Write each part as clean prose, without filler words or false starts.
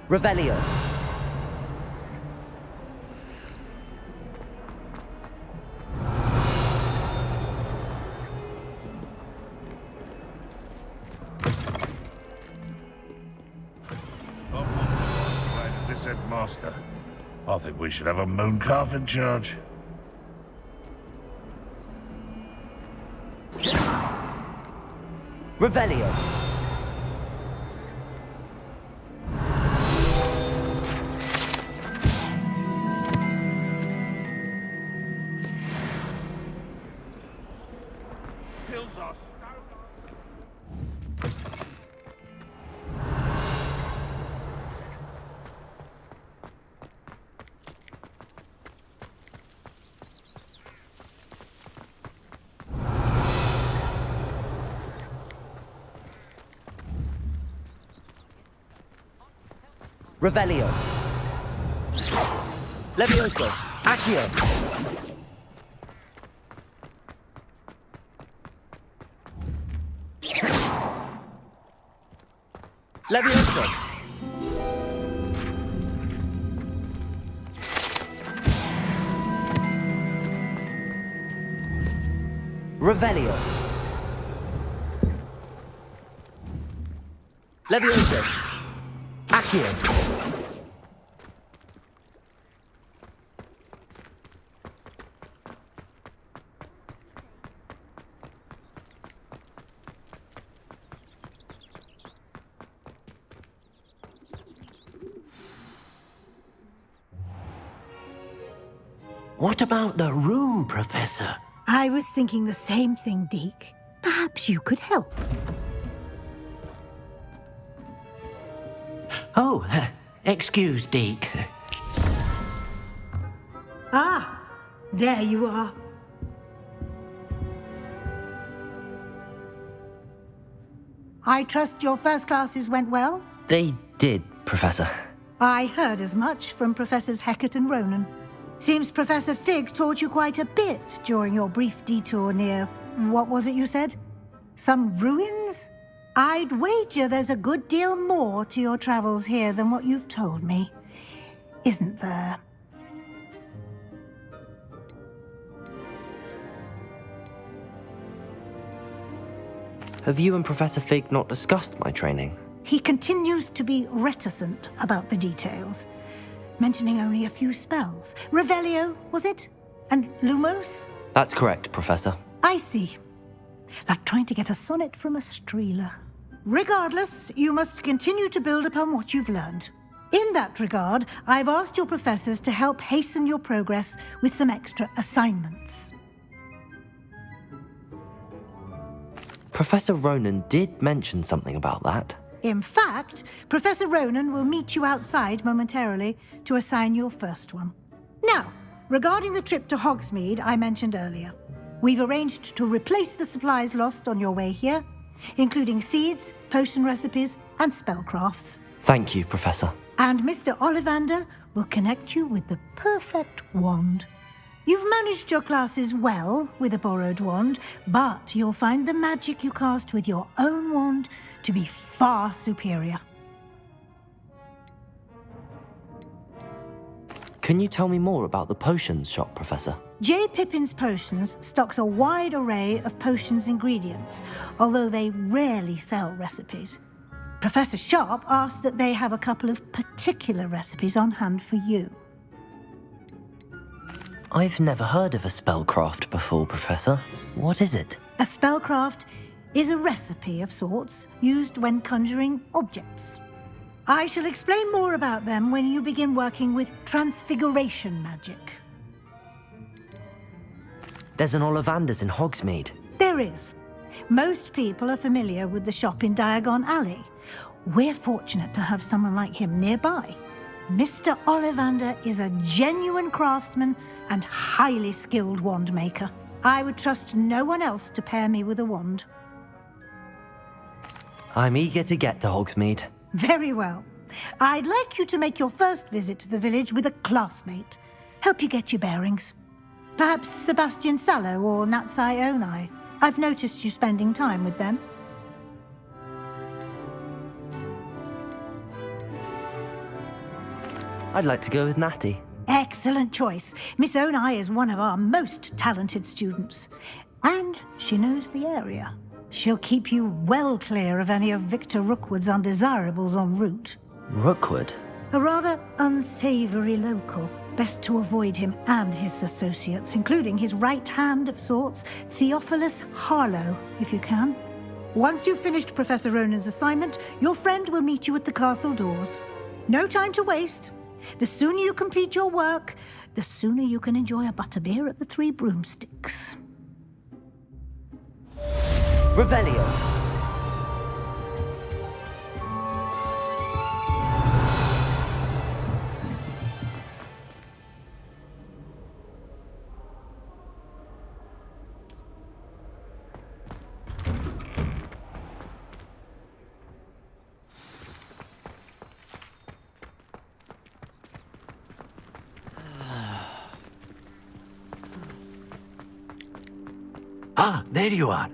Revelio. This headmaster. I think we should have a mooncalf in charge. Revelio. Kills us. Revelio. Levioso. Accio. Levioso. Revelio. Levioso. Accio. What about the room, Professor? I was thinking the same thing, Deke. Perhaps you could help. Oh, excuse, Deke. Ah, there you are. I trust your first classes went well? They did, Professor. I heard as much from Professors Hecat and Ronan. Seems Professor Fig taught you quite a bit during your brief detour near... what was it you said? Some ruins? I'd wager there's a good deal more to your travels here than what you've told me. Isn't there? Have you and Professor Fig not discussed my training? He continues to be reticent about the details, mentioning only a few spells. Revelio, was it? And Lumos? That's correct, Professor. I see. Like trying to get a sonnet from a streeler. Regardless, you must continue to build upon what you've learned. In that regard, I've asked your professors to help hasten your progress with some extra assignments. Professor Ronan did mention something about that. In fact, Professor Ronan will meet you outside momentarily to assign your first one. Now, regarding the trip to Hogsmeade I mentioned earlier, we've arranged to replace the supplies lost on your way here, including seeds, potion recipes, and spellcrafts. Thank you, Professor. And Mr. Ollivander will connect you with the perfect wand. You've managed your classes well with a borrowed wand, but you'll find the magic you cast with your own wand to be far superior. Can you tell me more about the potions shop, Professor? J. Pippin's Potions stocks a wide array of potions ingredients, although they rarely sell recipes. Professor Sharp asks that they have a couple of particular recipes on hand for you. I've never heard of a spellcraft before, Professor. What is it? A spellcraft is a recipe of sorts used when conjuring objects. I shall explain more about them when you begin working with transfiguration magic. There's an Ollivander's in Hogsmeade. There is. Most people are familiar with the shop in Diagon Alley. We're fortunate to have someone like him nearby. Mr. Ollivander is a genuine craftsman and highly skilled wand maker. I would trust no one else to pair me with a wand. I'm eager to get to Hogsmeade. Very well. I'd like you to make your first visit to the village with a classmate. Help you get your bearings. Perhaps Sebastian Sallow or Natsai Onai. I've noticed you spending time with them. I'd like to go with Natty. Excellent choice. Miss Onai is one of our most talented students. And she knows the area. She'll keep you well clear of any of Victor Rookwood's undesirables en route. Rookwood? A rather unsavory local. Best to avoid him and his associates, including his right hand of sorts, Theophilus Harlow, if you can. Once you've finished Professor Ronan's assignment, your friend will meet you at the castle doors. No time to waste. The sooner you complete your work, the sooner you can enjoy a butterbeer at the Three Broomsticks. Revelio. Ah, there you are.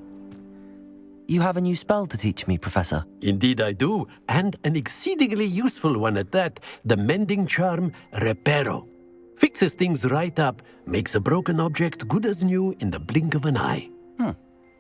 You have a new spell to teach me, Professor. Indeed I do, and an exceedingly useful one at that, the mending charm Reparo. Fixes things right up, makes a broken object good as new in the blink of an eye.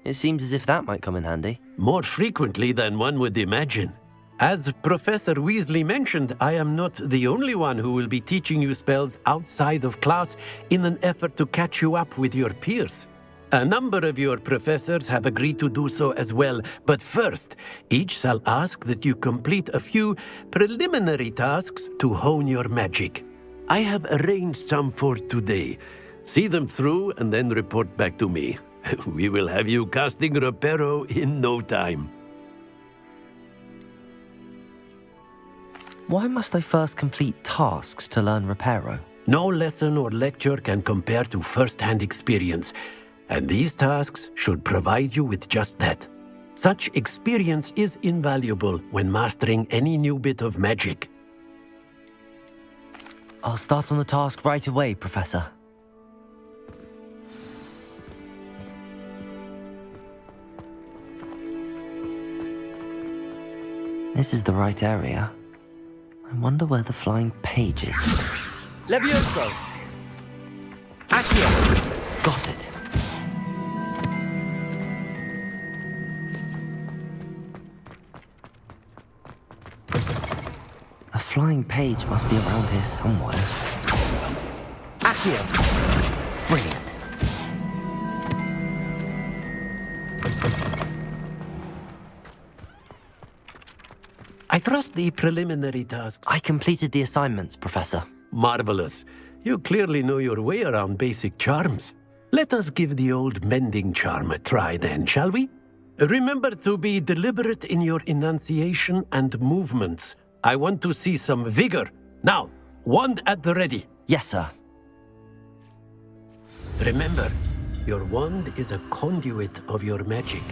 It seems as if that might come in handy. More frequently than one would imagine. As Professor Weasley mentioned, I am not the only one who will be teaching you spells outside of class in an effort to catch you up with your peers. A number of your professors have agreed to do so as well, but first, each shall ask that you complete a few preliminary tasks to hone your magic. I have arranged some for today. See them through and then report back to me. We will have you casting Reparo in no time. Why must I first complete tasks to learn Reparo? No lesson or lecture can compare to first-hand experience. And these tasks should provide you with just that. Such experience is invaluable when mastering any new bit of magic. I'll start on the task right away, Professor. This is the right area. I wonder where the flying page is. Levioso! Accio! Got it. A flying page must be around here somewhere. Accio! Brilliant. I trust the preliminary tasks. I completed the assignments, Professor. Marvelous. You clearly know your way around basic charms. Let us give the old mending charm a try then, shall we? Remember to be deliberate in your enunciation and movements. I want to see some vigor. Now, wand at the ready. Yes, sir. Remember, your wand is a conduit of your magic.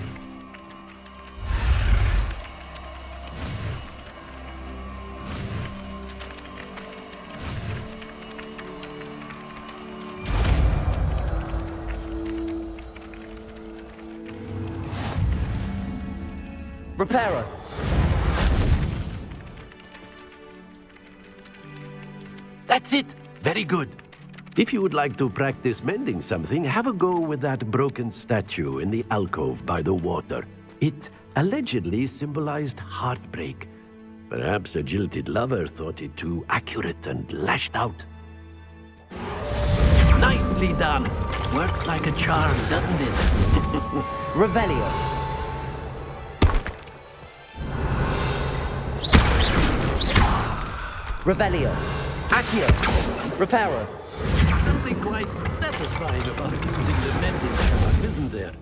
Reparo. That's it! Very good. If you would like to practice mending something, have a go with that broken statue in the alcove by the water. It allegedly symbolized heartbreak. Perhaps a jilted lover thought it too accurate and lashed out. Nicely done! Works like a charm, doesn't it? Revelio. Revelio. Accio. Reparo. Something quite satisfying about using the mending charm, isn't there?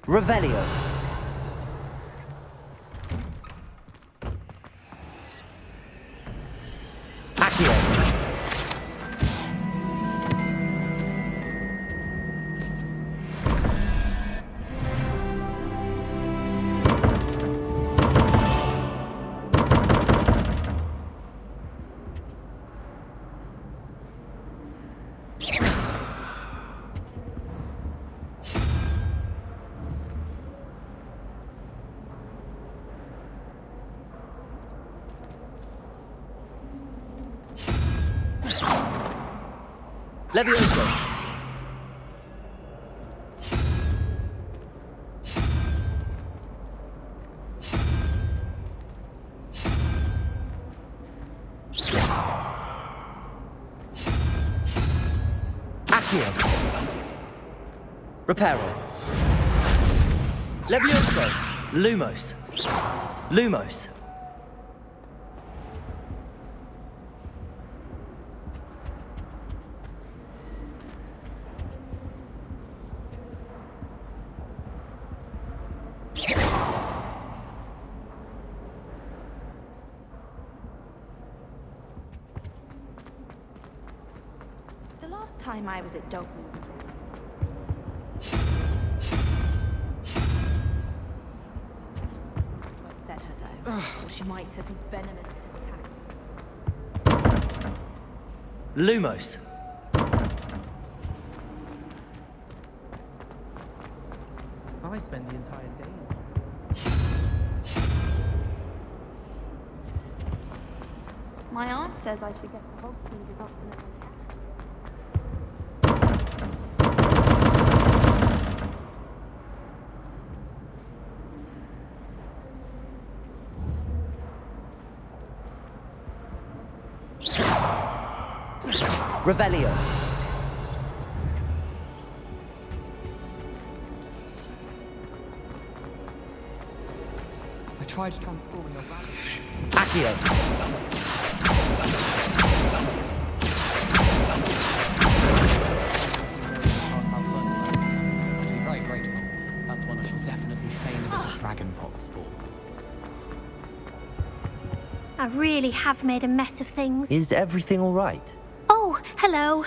Revelio. Accio. Levioso! Accio! Reparo! Levioso! Lumos! Lumos! The last time I was at Dogwood. To upset her though, or she might have a venomous attack. Lumos! I spend the entire day. My aunt says I should get the hog food as often as I can. Revelio! I tried transforming your body. Accio! I'd be very grateful. That's one I shall definitely feign a bit of dragon pox for. I really have made a mess of things. Is everything all right? Oh, hello.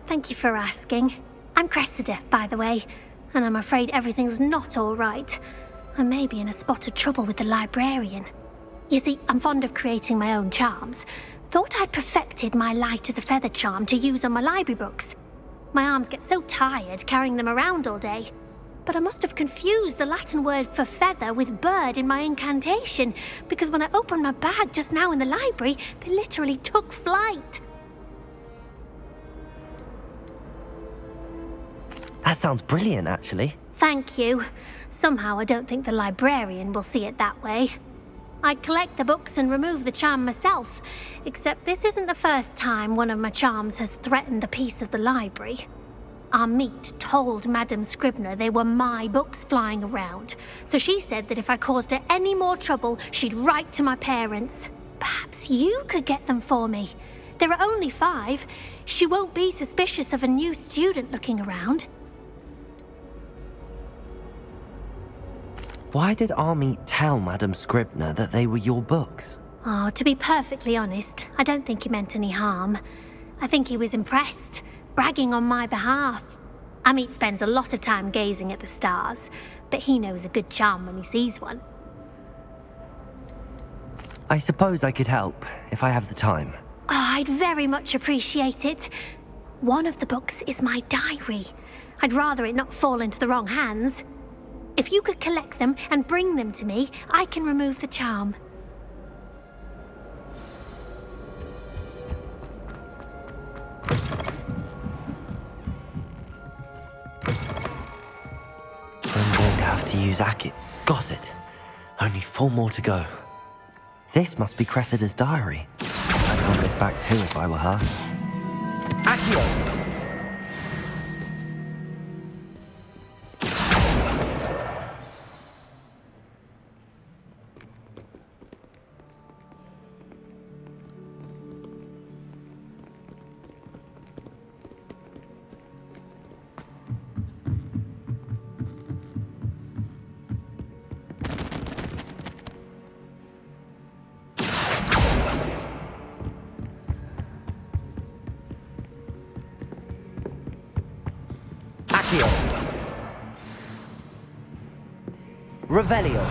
Thank you for asking. I'm Cressida, by the way, and I'm afraid everything's not all right. I may be in a spot of trouble with the librarian. You see, I'm fond of creating my own charms. Thought I'd perfected my light as a feather charm to use on my library books. My arms get so tired carrying them around all day. But I must have confused the Latin word for feather with bird in my incantation, because when I opened my bag just now in the library, they literally took flight. That sounds brilliant, actually. Thank you. Somehow I don't think the librarian will see it that way. I'd collect the books and remove the charm myself, except this isn't the first time one of my charms has threatened the peace of the library. Amit told Madame Scribner they were my books flying around, so she said that if I caused her any more trouble, she'd write to my parents. Perhaps you could get them for me. There are only 5. She won't be suspicious of a new student looking around. Why did Army tell Madame Scribner that they were your books? Oh, to be perfectly honest, I don't think he meant any harm. I think he was impressed, bragging on my behalf. Amit spends a lot of time gazing at the stars, but he knows a good charm when he sees one. I suppose I could help, if I have the time. Oh, I'd very much appreciate it. One of the books is my diary. I'd rather it not fall into the wrong hands. If you could collect them and bring them to me, I can remove the charm. I'm going to have to use Aki. Got it. Only 4 more to go. This must be Cressida's diary. I'd want this back too if I were her. Accio! Revelio.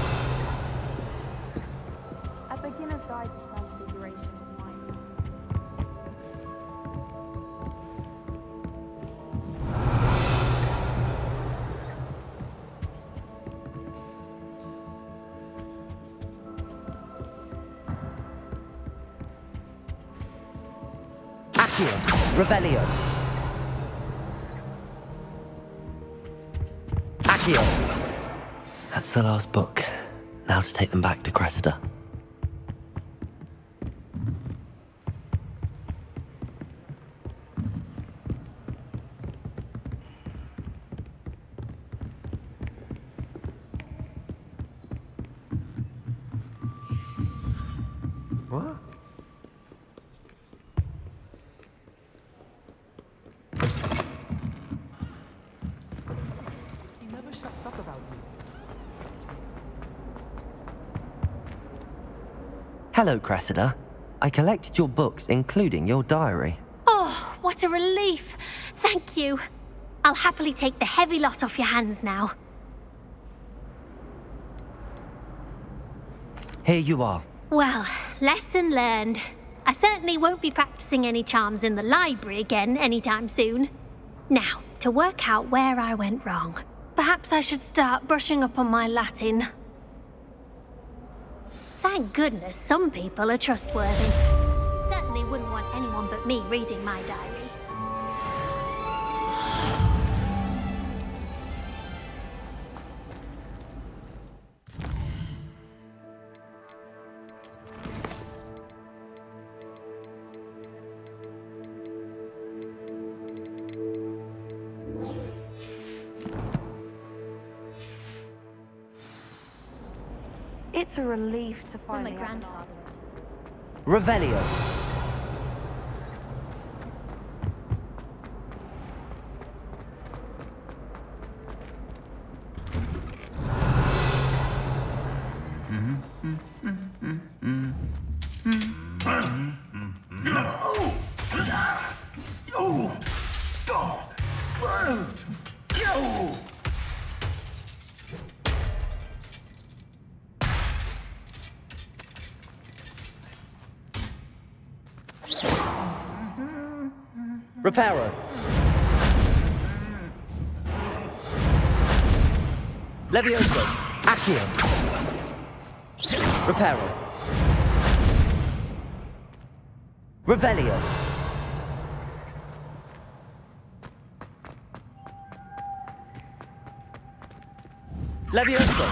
A beginner's guide to transfiguration is mine. Revelio. Accio. That's the last book. Now to take them back to Cressida. What? He never shuts up about me. Hello, Cressida. I collected your books, including your diary. Oh, what a relief. Thank you. I'll happily take the heavy lot off your hands now. Here you are. Well, lesson learned. I certainly won't be practicing any charms in the library again anytime soon. Now, to work out where I went wrong. Perhaps I should start brushing up on my Latin. Thank goodness some people are trustworthy. Certainly wouldn't want anyone but me reading my diary. It's a relief to When my finally grandfather... Revelio. Reparo. Levioso. Accio. Reparo. Revelio. Levioso.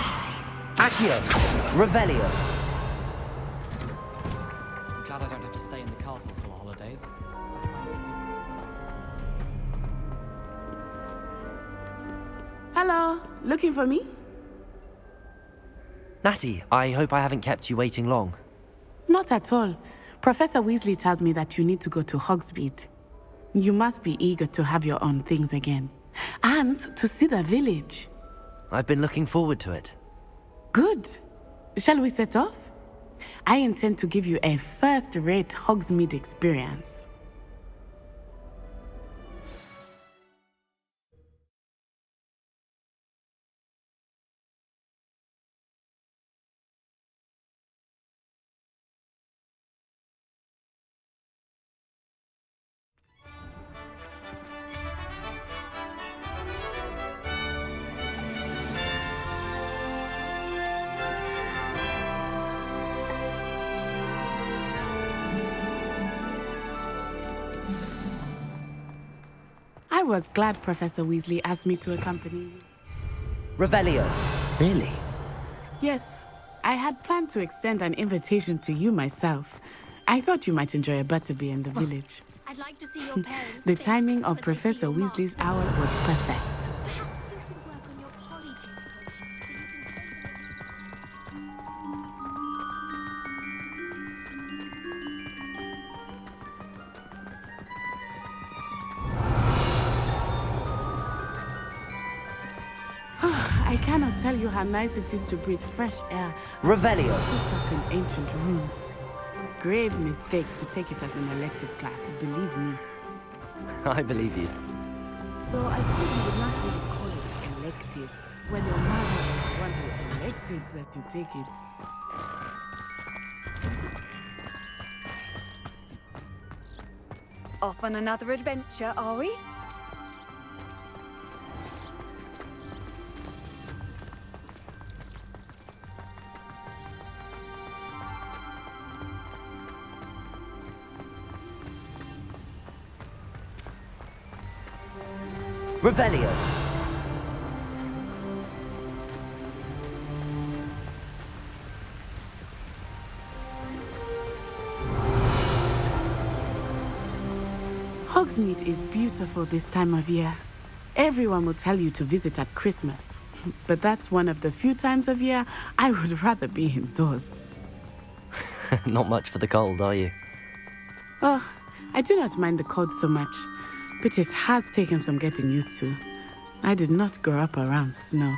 Accio. Revelio. Glad I don't have to stay in the castle for the holidays. Hello, looking for me? Natty, I hope I haven't kept you waiting long. Not at all. Professor Weasley tells me that you need to go to Hogsmeade. You must be eager to have your own things again. And to see the village. I've been looking forward to it. Good. Shall we set off? I intend to give you a first-rate Hogsmeade experience. I was glad Professor Weasley asked me to accompany you. Revelio. Really? Yes, I had planned to extend an invitation to you myself. I thought you might enjoy a butterbeer in the village. I'd like to see your parents. The face timing of when they see Professor your marks. Weasley's hour was perfect. Perhaps you could work on your polyjuice potion, so you can take them. I cannot tell you how nice it is to breathe fresh air. Revelio. Put up in ancient rooms. Grave mistake to take it as an elective class, believe me. I believe you. Though I suppose you would not really call it elective when your mother is the one who elected that you take it. Off on another adventure, are we? Revelio. Hogsmeade is beautiful this time of year. Everyone will tell you to visit at Christmas. But that's one of the few times of year I would rather be indoors. Not much for the cold, are you? Oh, I do not mind the cold so much, but it has taken some getting used to. I did not grow up around snow.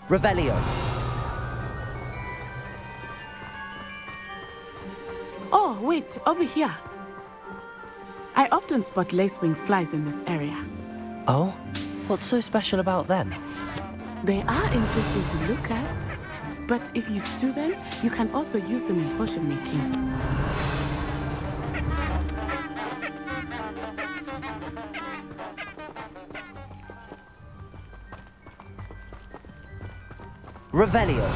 Revelio. Oh, wait, over here. I often spot lacewing flies in this area. Oh? What's so special about them? They are interesting to look at, but if you stew them, you can also use them in potion making. Revelio.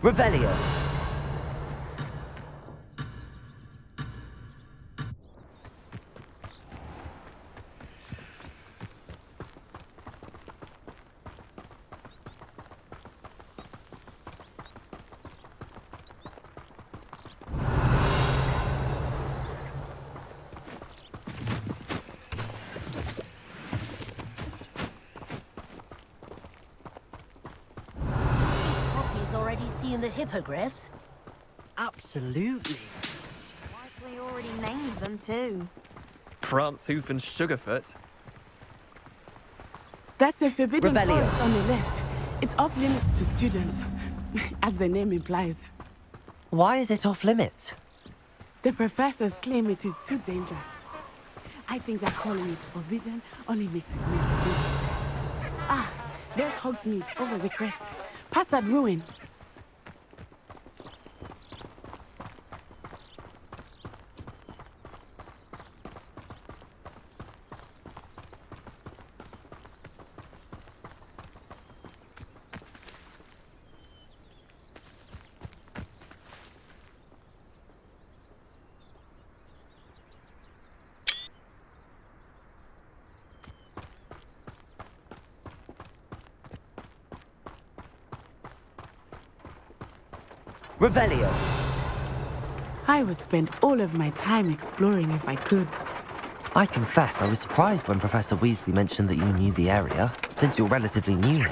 Revelio. Poppy's already seeing the hippogriffs. Absolutely. Likely already named them too. Prance, Hoof, and Sugarfoot. That's the Forbidden Revelio. Forest on the left. It's off limits to students, as the name implies. Why is it off limits? The professors claim it is too dangerous. I think that calling it forbidden only makes it more good. Ah, there's Hogsmeade over the crest. Past that ruin. Revelio. I would spend all of my time exploring if I could. I confess I was surprised when Professor Weasley mentioned that you knew the area, since you're relatively new here.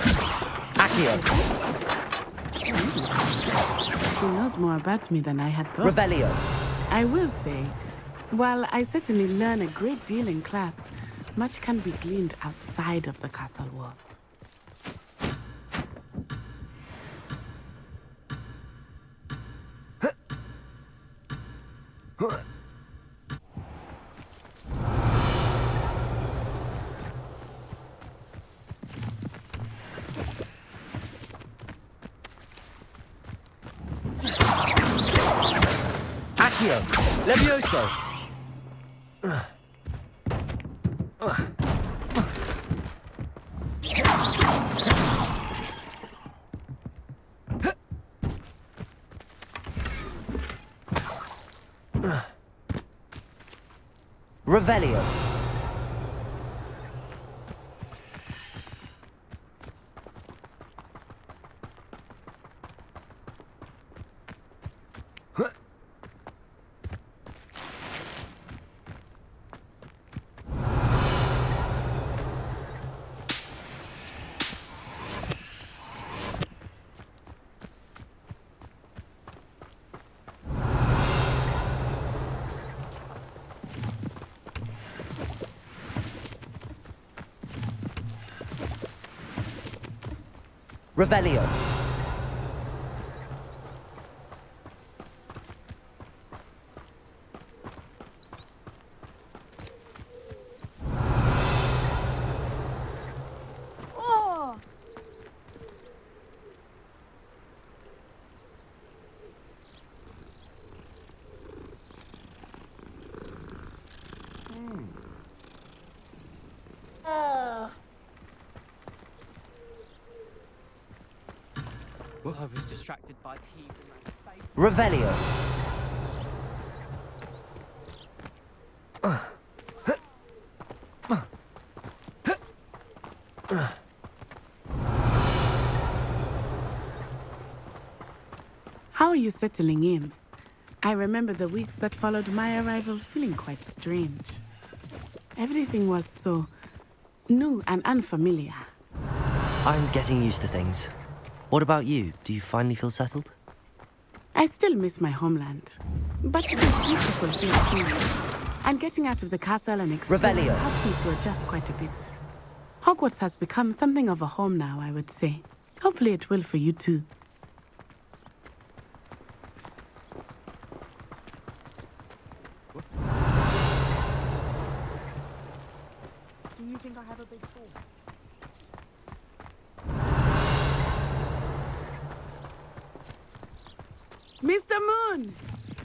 Accio. She knows more about me than I had thought. Revelio. I will say, while I certainly learn a great deal in class, much can be gleaned outside of the castle walls. Accio. Levioso. Revelio. Revelio. I was distracted by thieves in that space. Revelio. How are you settling in? I remember the weeks that followed my arrival feeling quite strange. Everything was so new and unfamiliar. I'm getting used to things. What about you? Do you finally feel settled? I still miss my homeland, but it is beautiful here too. And getting out of the castle and exploring Revelio. helped me to adjust quite a bit. Hogwarts has become something of a home now, I would say. Hopefully it will for you too. Do you think I have a big fall? Mr. Moon!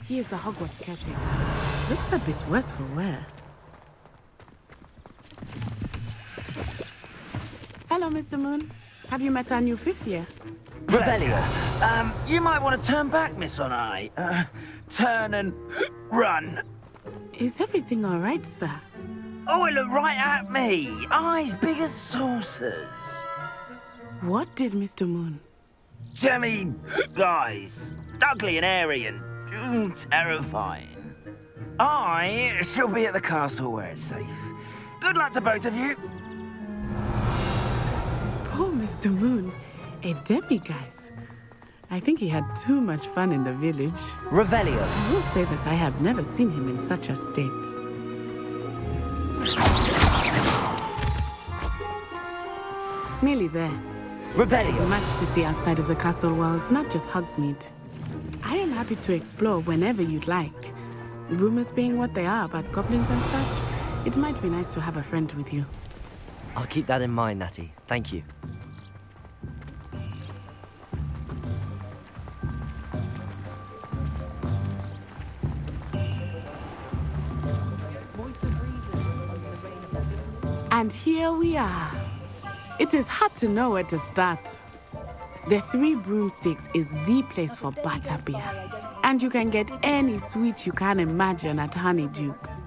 He is the Hogwarts caretaker. Looks a bit worse for wear. Hello, Mr. Moon. Have you met our new fifth year? Revelio. You might want to turn back, Miss Onai. Turn and run. Is everything all right, sir? Oh, it looked right at me. Eyes big as saucers. What did Mr. Moon? Jemmy guys. Ugly and airy and terrifying. I shall be at the castle where it's safe. Good luck to both of you. Poor Mr. Moon. A demiguise. I think he had too much fun in the village. Revelio. I will say that I have never seen him in such a state. Nearly there. There is Revelio. much to see outside of the castle walls, not just Hogsmeade. I am happy to explore whenever you'd like. Rumors being what they are about goblins and such, it might be nice to have a friend with you. I'll keep that in mind, Natty. Thank you. And here we are. It is hard to know where to start. The Three Broomsticks is the place for butterbeer. And you can get any sweet you can imagine at Honeyduke's.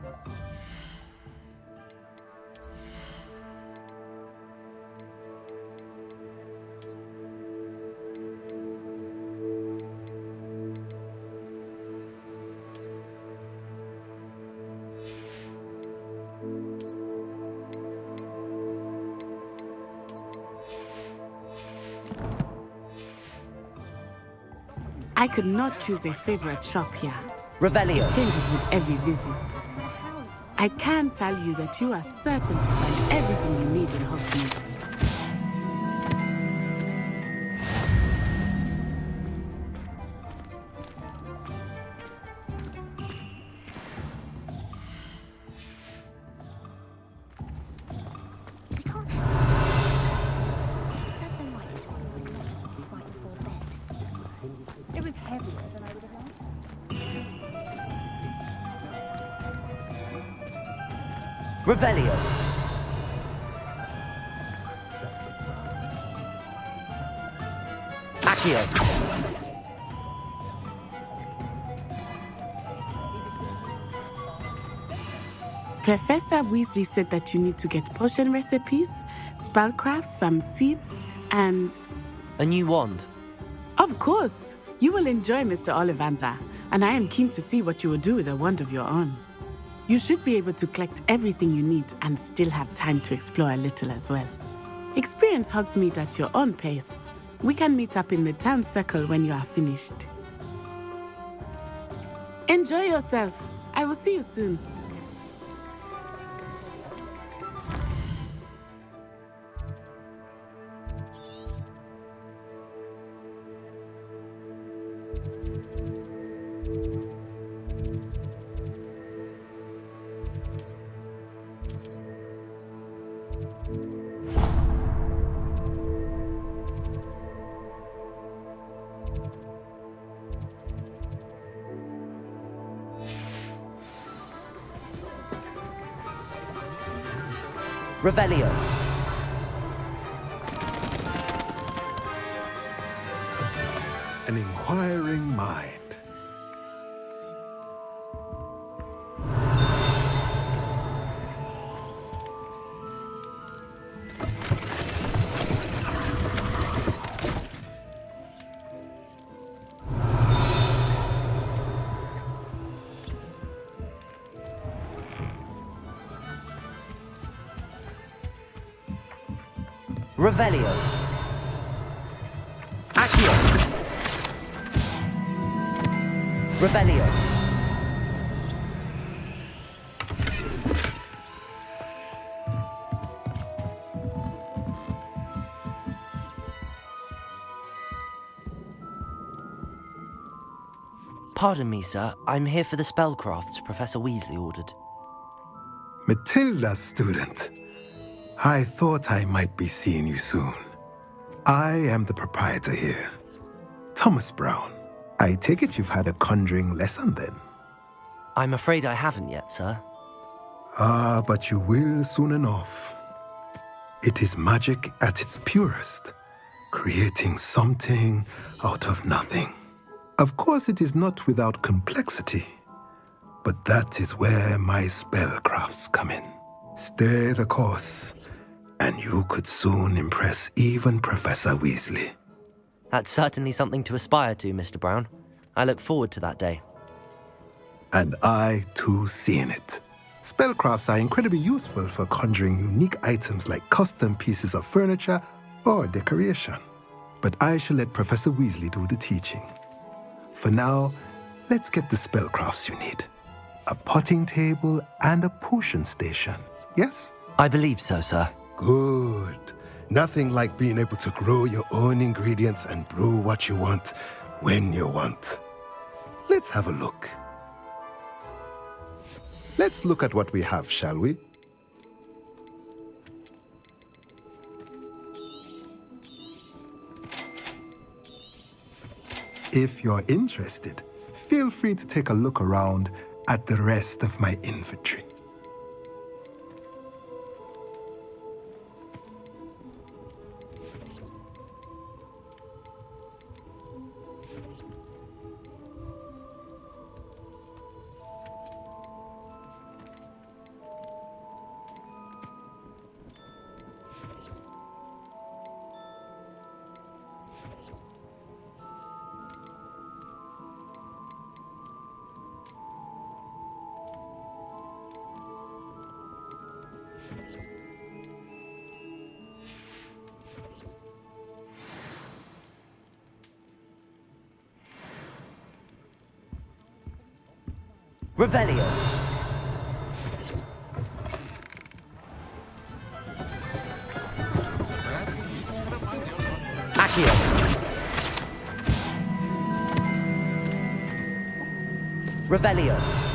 I could not choose a favorite shop here. Revelio. It changes with every visit. I can tell you that you are certain to find everything you need in Hogsmeade. We can't have that's unlikely to be right before bed. It was heavier than I would have liked. Revelio. Accio. Professor Weasley said that you need to get potion recipes, spellcrafts, some seeds, and... A new wand. Of course! You will enjoy Mr. Ollivander, and I am keen to see what you will do with a wand of your own. You should be able to collect everything you need and still have time to explore a little as well. Experience Hogsmeade at your own pace. We can meet up in the town circle when you are finished. Enjoy yourself. I will see you soon. Revelio. an inquiring mind. Revelio. Accio. Revelio. Pardon me, sir. I'm here for the spellcrafts Professor Weasley ordered. Matilda's student. I thought I might be seeing you soon. I am the proprietor here, Thomas Brown. I take it you've had a conjuring lesson then? I'm afraid I haven't yet, sir. Ah, but you will soon enough. It is magic at its purest, creating something out of nothing. Of course, it is not without complexity, but that is where my spellcrafts come in. Stay the course, and you could soon impress even Professor Weasley. That's certainly something to aspire to, Mr. Brown. I look forward to that day. And I, too, seeing it. Spellcrafts are incredibly useful for conjuring unique items like custom pieces of furniture or decoration. But I shall let Professor Weasley do the teaching. For now, let's get the spellcrafts you need. A potting table and a potion station, yes? I believe so, sir. Good. Nothing like being able to grow your own ingredients and brew what you want when you want. Let's have a look. Let's look at what we have, shall we? If you're interested, feel free to take a look around at the rest of my inventory. Revelio. Accio. Revelio.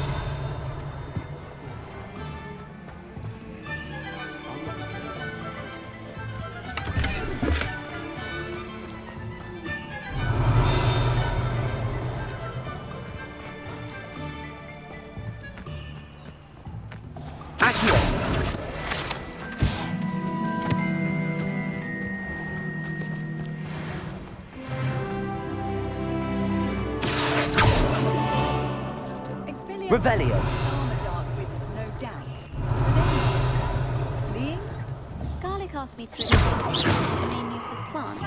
Revelio. No doubt. Fleeing? Garlic asked me to explain the main use of plants.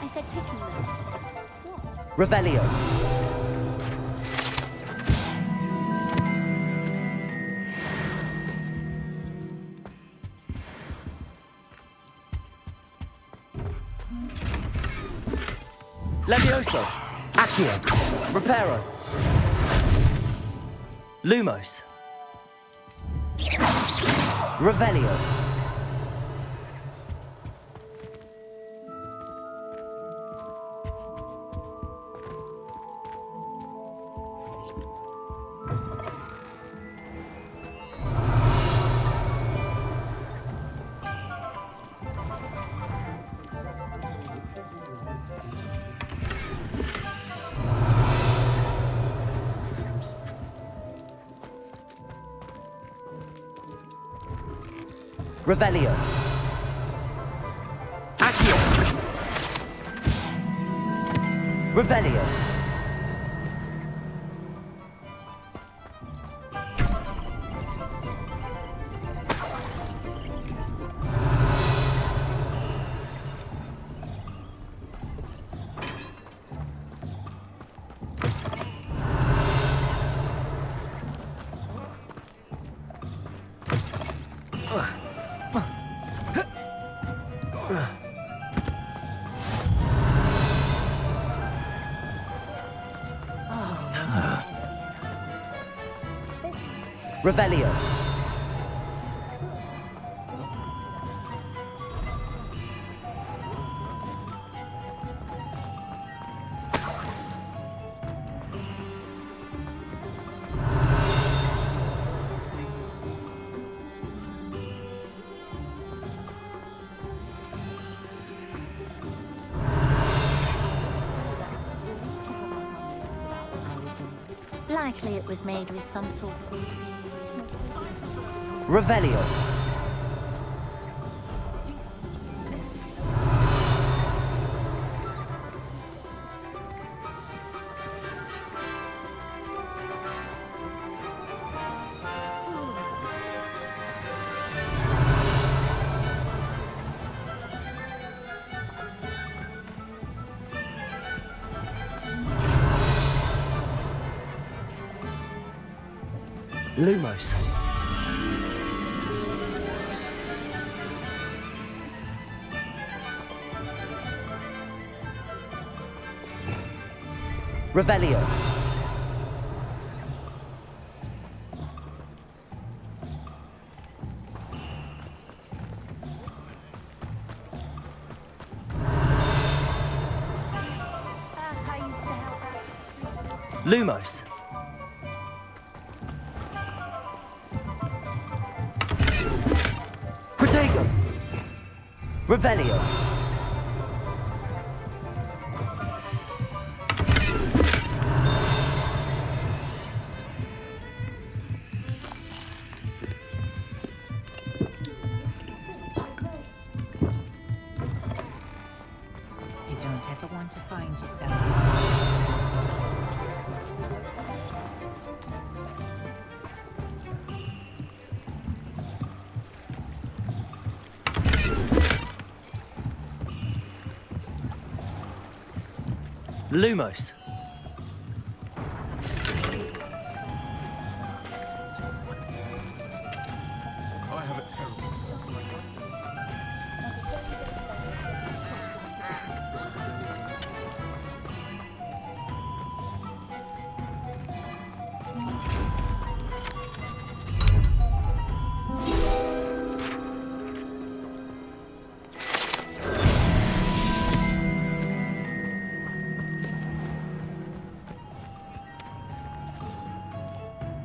I said picking them. What? Revelio. Levioso. Accio. Reparo. Lumos. Revelio. Revelio. Accio. Revelio. Revelio. Likely it was made with some sort of... Revelio. Lumos. Revelio. Lumos. Protego. Revelio. You don't ever want to find yourself. Lumos.